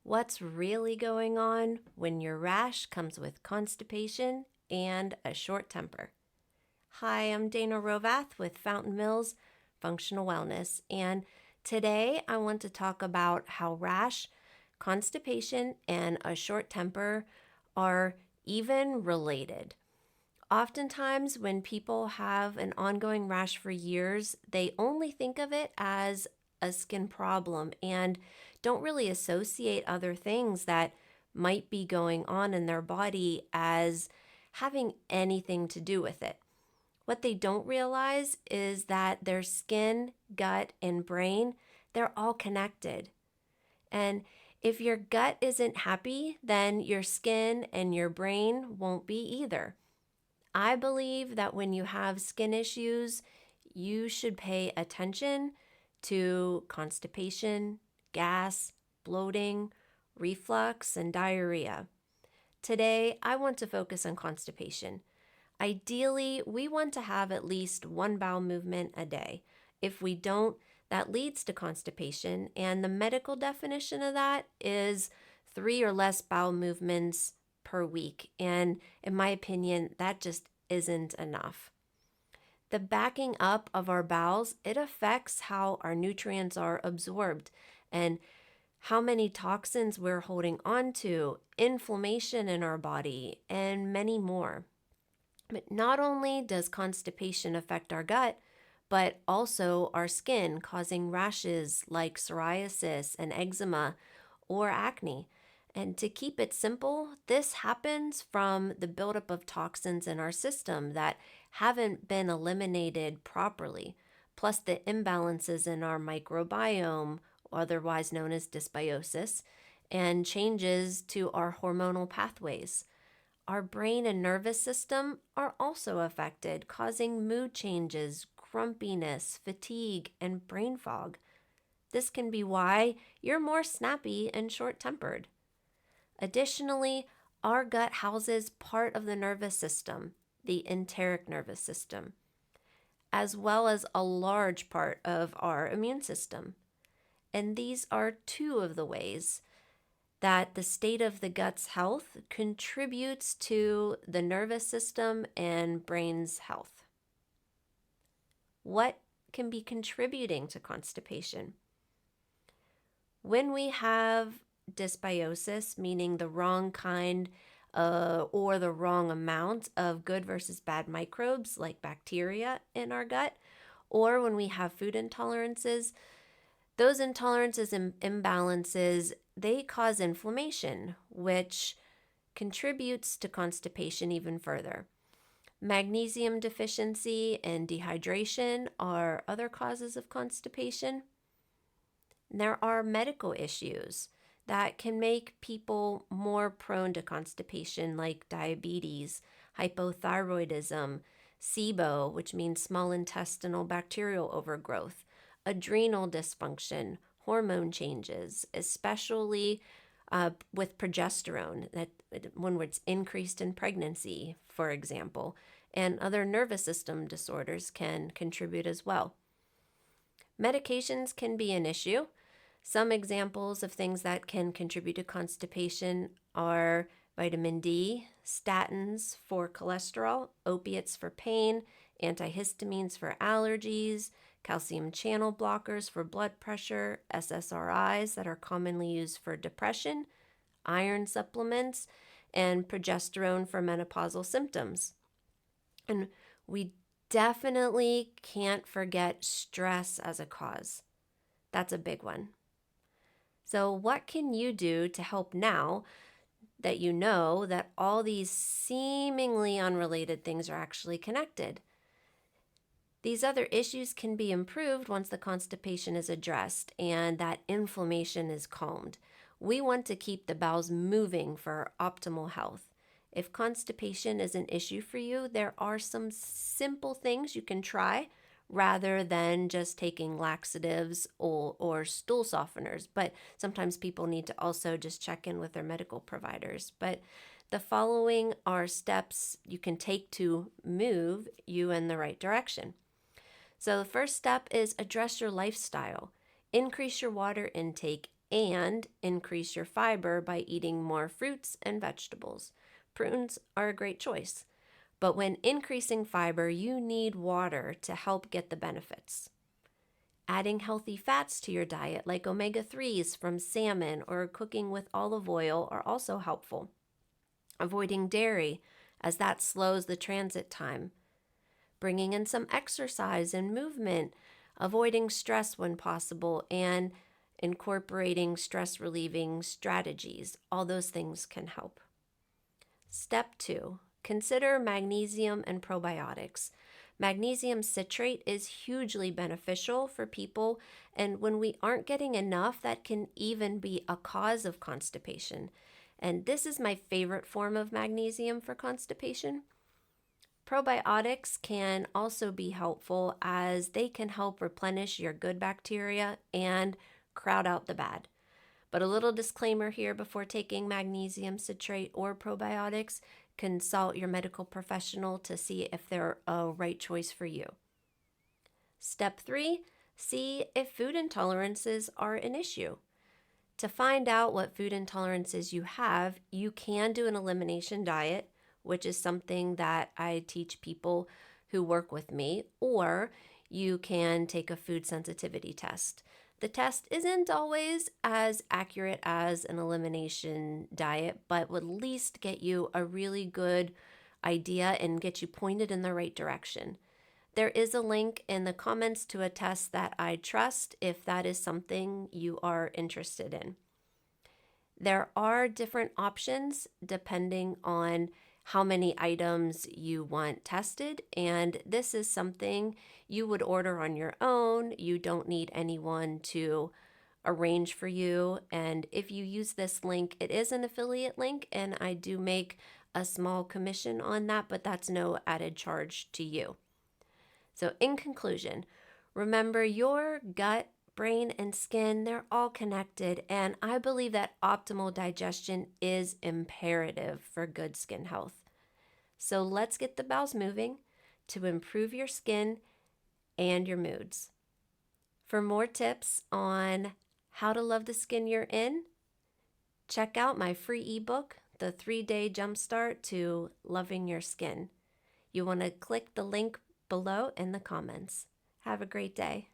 What's really going on when your rash comes with constipation and a short temper? Hi, I'm Dayna Hrovath with Fountain Mills Functional Wellness, and today I want to talk about how rash, constipation, and a short temper are even related. Oftentimes, when people have an ongoing rash for years, they only think of it as a skin problem and don't really associate other things that might be going on in their body as having anything to do with it. What they don't realize is that their skin, gut, and brain, they're all connected. And if your gut isn't happy, then your skin and your brain won't be either. I believe that when you have skin issues, you should pay attention to constipation, gas, bloating, reflux, and diarrhea. Today, I want to focus on constipation. Ideally, we want to have at least one bowel movement a day. If we don't, that leads to constipation, and the medical definition of that is 3 or less bowel movements per week. And in my opinion, that just isn't enough. The backing up of our bowels, it affects how our nutrients are absorbed and how many toxins we're holding on to, inflammation in our body, and many more. But not only does constipation affect our gut, but also our skin, causing rashes like psoriasis and eczema or acne. And to keep it simple, this happens from the buildup of toxins in our system that haven't been eliminated properly, plus the imbalances in our microbiome, otherwise known as dysbiosis, and changes to our hormonal pathways. Our brain and nervous system are also affected, causing mood changes, grumpiness, fatigue, and brain fog. This can be why you're more snappy and short-tempered. Additionally, our gut houses part of the nervous system, the enteric nervous system, as well as a large part of our immune system. And these are two of the ways that the state of the gut's health contributes to the nervous system and brain's health. What can be contributing to constipation? When we have dysbiosis, meaning the wrong kind or the wrong amount of good versus bad microbes like bacteria in our gut, or when we have food intolerances, those intolerances and imbalances, they cause inflammation, which contributes to constipation even further. Magnesium deficiency and dehydration are other causes of constipation. There are medical issues that can make people more prone to constipation, like diabetes, hypothyroidism, SIBO, which means small intestinal bacterial overgrowth, adrenal dysfunction, hormone changes, especially with progesterone, that when it's increased in pregnancy, for example, and other nervous system disorders can contribute as well. Medications can be an issue. Some examples of things that can contribute to constipation are vitamin D, statins for cholesterol, opiates for pain, antihistamines for allergies, calcium channel blockers for blood pressure, SSRIs that are commonly used for depression, iron supplements, and progesterone for menopausal symptoms. And we definitely can't forget stress as a cause. That's a big one. So what can you do to help now that you know that all these seemingly unrelated things are actually connected? These other issues can be improved once the constipation is addressed and that inflammation is calmed. We want to keep the bowels moving for optimal health. If constipation is an issue for you, there are some simple things you can try rather than just taking laxatives or stool softeners. But sometimes people need to also just check in with their medical providers. But the following are steps you can take to move you in the right direction. So the first step is address your lifestyle. Increase your water intake and increase your fiber by eating more fruits and vegetables. Prunes are a great choice, but when increasing fiber, you need water to help get the benefits. Adding healthy fats to your diet, like omega-3s from salmon or cooking with olive oil, are also helpful. Avoiding dairy, as that slows the transit time. Bringing in some exercise and movement, avoiding stress when possible, and incorporating stress-relieving strategies. All those things can help. Step 2, consider magnesium and probiotics. Magnesium citrate is hugely beneficial for people, and when we aren't getting enough, that can even be a cause of constipation. And this is my favorite form of magnesium for constipation. Probiotics can also be helpful as they can help replenish your good bacteria and crowd out the bad. But a little disclaimer here before taking magnesium citrate or probiotics: consult your medical professional to see if they're a right choice for you. Step 3, see if food intolerances are an issue. To find out what food intolerances you have, you can do an elimination diet, which is something that I teach people who work with me, or you can take a food sensitivity test. The test isn't always as accurate as an elimination diet, but would at least get you a really good idea and get you pointed in the right direction. There is a link in the comments to a test that I trust if that is something you are interested in. There are different options depending on how many items you want tested, and this is something you would order on your own. You don't need anyone to arrange for you, and if you use this link, it is an affiliate link, and I do make a small commission on that, but that's no added charge to you. So in conclusion, remember your gut, brain, and skin, they're all connected, and I believe that optimal digestion is imperative for good skin health. So let's get the bowels moving to improve your skin and your moods. For more tips on how to love the skin you're in, check out my free ebook, The 3-Day Jumpstart to Loving Your Skin. You want to click the link below in the comments. Have a great day.